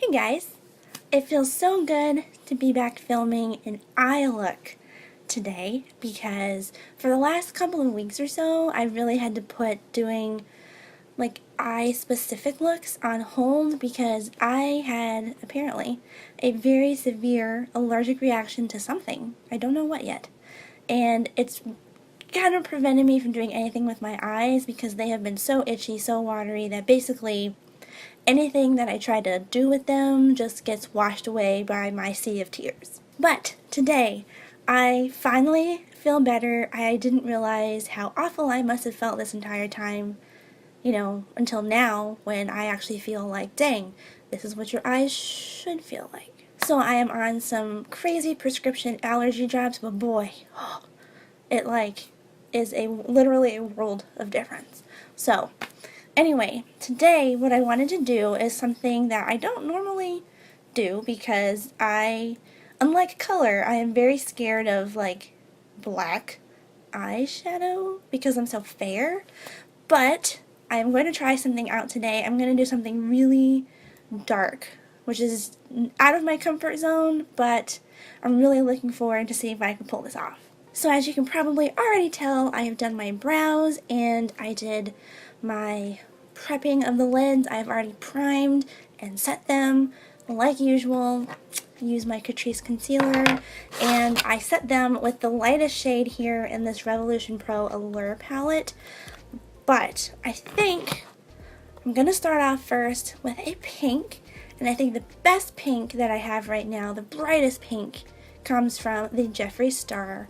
Hey guys! It feels so good to be back filming an eye look today because for the last couple of weeks or so I really had to put doing like eye specific looks on hold because I had apparently a very severe allergic reaction to something. I don't know what yet. And it's kind of prevented me from doing anything with my eyes because they have been so itchy, so watery that basically anything that I try to do with them just gets washed away by my sea of tears. But today, I finally feel better. I didn't realize how awful I must have felt this entire time, until now when I actually feel like, dang, this is what your eyes should feel like. So I am on some crazy prescription allergy drops, but boy, it is literally a world of difference. So anyway, today what I wanted to do is something that I don't normally do because unlike color, I am very scared of black eyeshadow because I'm so fair. But I am going to try something out today. I'm going to do something really dark, which is out of my comfort zone, but I'm really looking forward to see if I can pull this off. So as you can probably already tell, I have done my brows and I did my prepping of the lids. I've already primed and set them like usual. Use my Catrice concealer and I set them with the lightest shade here in this Revolution Pro Allure palette. But I think I'm going to start off first with a pink, and I think the best pink that I have right now, the brightest pink, comes from the Jeffree Star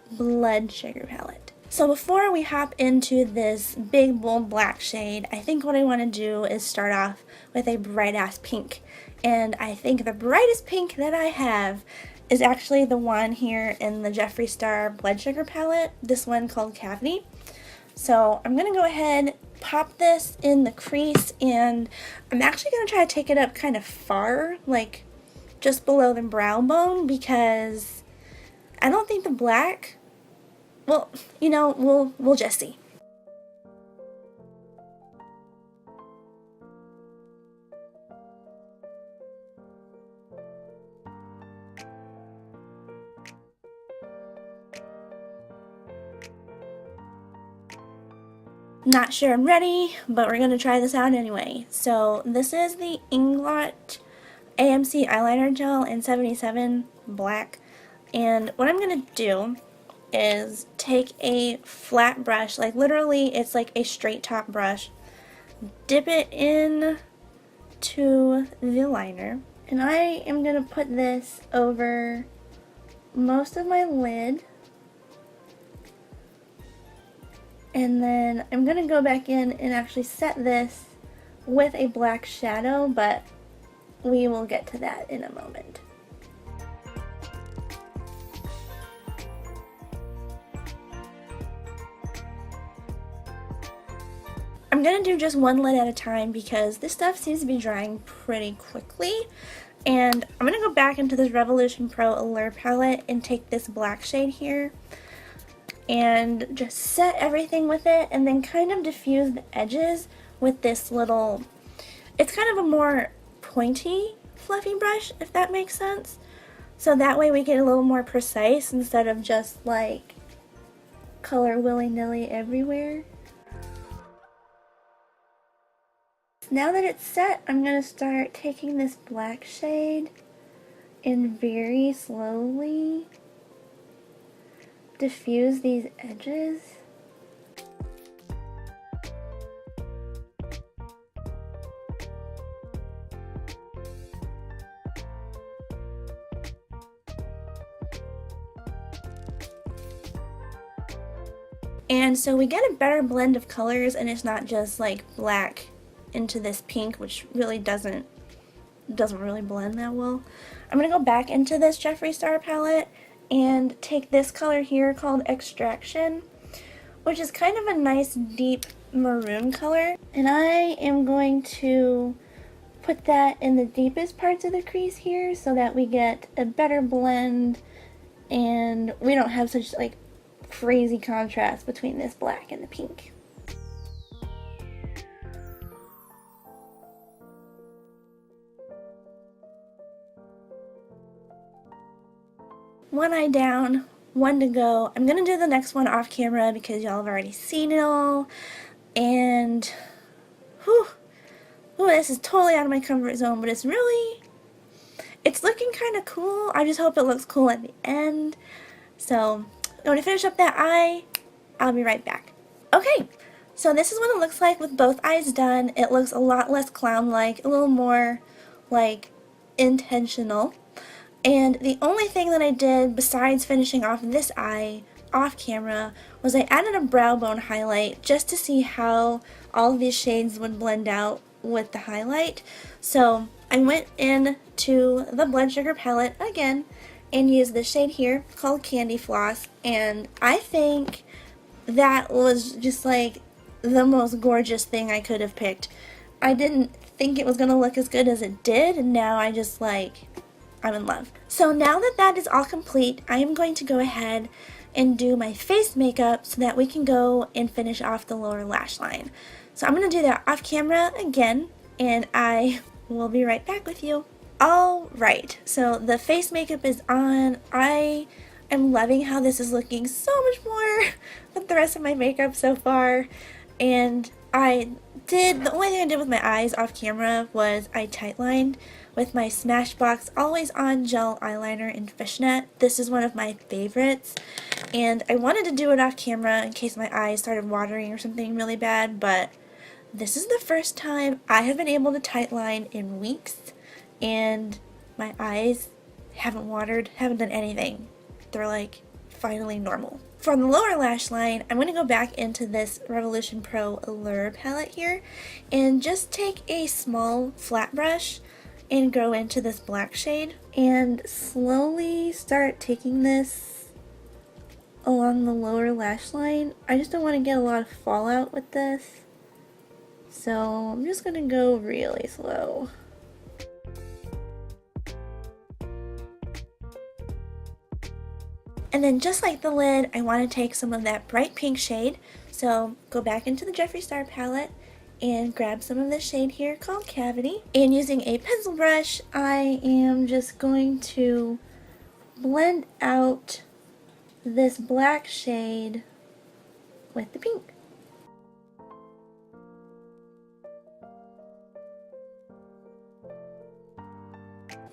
Blood Sugar palette. So before we hop into this big bold black shade, I think what I want to do is start off with a bright ass pink. And I think the brightest pink that I have is actually the one here in the Jeffree Star Blood Sugar palette, this one called Cavity. So I'm going to go ahead, pop this in the crease, and I'm actually going to try to take it up kind of far, like just below the brow bone, because I don't think the black, well, we'll just see. Not sure I'm ready, but we're going to try this out anyway. So this is the Inglot AMC eyeliner gel in 77 black, and what I'm going to do is take a flat brush, like literally it's like a straight top brush, dip it in to the liner, and I am going to put this over most of my lid, and then I'm going to go back in and actually set this with a black shadow, but we will get to that in a moment. I'm going to do just one lid at a time because this stuff seems to be drying pretty quickly. And I'm going to go back into this Revolution Pro Allure palette and take this black shade here and just set everything with it and then kind of diffuse the edges with this little, it's kind of a more pointy, fluffy brush, if that makes sense. So that way we get a little more precise instead of just like color willy-nilly everywhere. Now that it's set, I'm going to start taking this black shade and very slowly diffuse these edges. And so we get a better blend of colors, and it's not just like black into this pink, which really doesn't really blend that well. I'm going to go back into this Jeffree Star palette and take this color here called Extraction, which is kind of a nice deep maroon color, and I am going to put that in the deepest parts of the crease here so that we get a better blend and we don't have such like crazy contrast between this black and the pink. One eye down, one to go. I'm going to do the next one off camera because y'all have already seen it all. And, whew, ooh, this is totally out of my comfort zone, but it's looking kind of cool. I just hope it looks cool at the end. So, I'm going to finish up that eye. I'll be right back. Okay, so this is what it looks like with both eyes done. It looks a lot less clown-like, a little more, like, intentional. And the only thing that I did besides finishing off this eye off camera was I added a brow bone highlight just to see how all of these shades would blend out with the highlight. So I went into the Blood Sugar palette again and used this shade here called Candy Floss, and I think that was just like the most gorgeous thing I could have picked. I didn't think it was going to look as good as it did, and now I'm in love. So now that that is all complete, I am going to go ahead and do my face makeup so that we can go and finish off the lower lash line. So I'm going to do that off camera again, and I will be right back with you. Alright, so the face makeup is on. I am loving how this is looking so much more than the rest of my makeup so far. And the only thing I did with my eyes off camera was I tightlined with my Smashbox Always On Gel Eyeliner in Fishnet. This is one of my favorites, and I wanted to do it off camera in case my eyes started watering or something really bad, but this is the first time I have been able to tightline in weeks, and my eyes haven't watered, haven't done anything. They're like finally normal. For the lower lash line, I'm going to go back into this Revolution Pro Allure palette here and just take a small flat brush and go into this black shade and slowly start taking this along the lower lash line. I just don't want to get a lot of fallout with this, so I'm just going to go really slow. And then just like the lid, I want to take some of that bright pink shade. So go back into the Jeffree Star palette and grab some of this shade here called Cavity. And using a pencil brush, I am just going to blend out this black shade with the pink.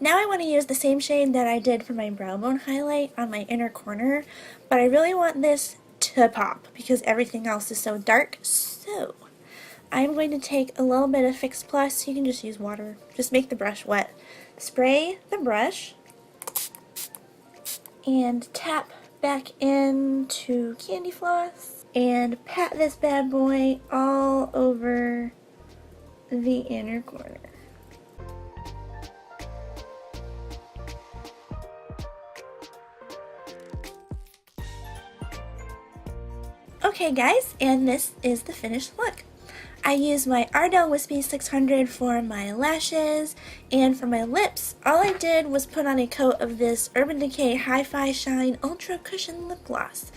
Now I want to use the same shade that I did for my brow bone highlight on my inner corner, but I really want this to pop because everything else is so dark. So I'm going to take a little bit of Fix Plus. You can just use water. Just make the brush wet. Spray the brush and tap back into Candy Floss and pat this bad boy all over the inner corner. Okay guys, and this is the finished look. I used my Ardell Wispy 600 for my lashes, and for my lips, all I did was put on a coat of this Urban Decay Hi-Fi Shine Ultra Cushion Lip Gloss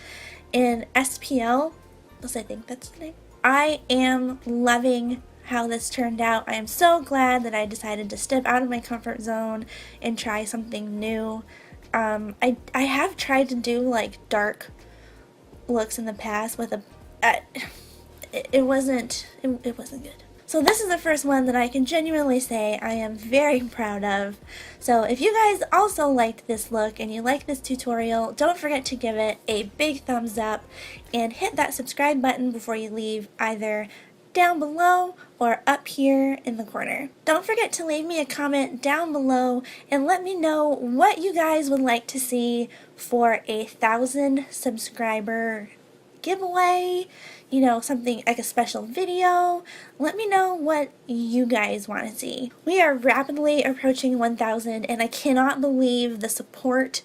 in SPL, I think that's the name. I am loving how this turned out. I am so glad that I decided to step out of my comfort zone and try something new. I have tried to do like dark looks in the past with it wasn't good. So this is the first one that I can genuinely say I am very proud of. So if you guys also liked this look and you like this tutorial, don't forget to give it a big thumbs up and hit that subscribe button before you leave, either down below or up here in the corner. Don't forget to leave me a comment down below and let me know what you guys would like to see for a 1,000 subscriber giveaway, you know, something like a special video. Let me know what you guys want to see. We are rapidly approaching 1,000 and I cannot believe the support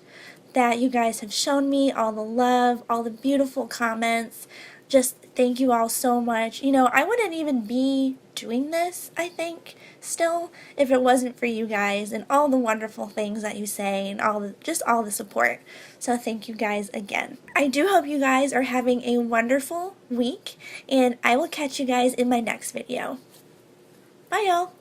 that you guys have shown me, all the love, all the beautiful comments. Just thank you all so much. You know, I wouldn't even be doing this, I think, still, if it wasn't for you guys and all the wonderful things that you say and just all the support. So thank you guys again. I do hope you guys are having a wonderful week, and I will catch you guys in my next video. Bye y'all.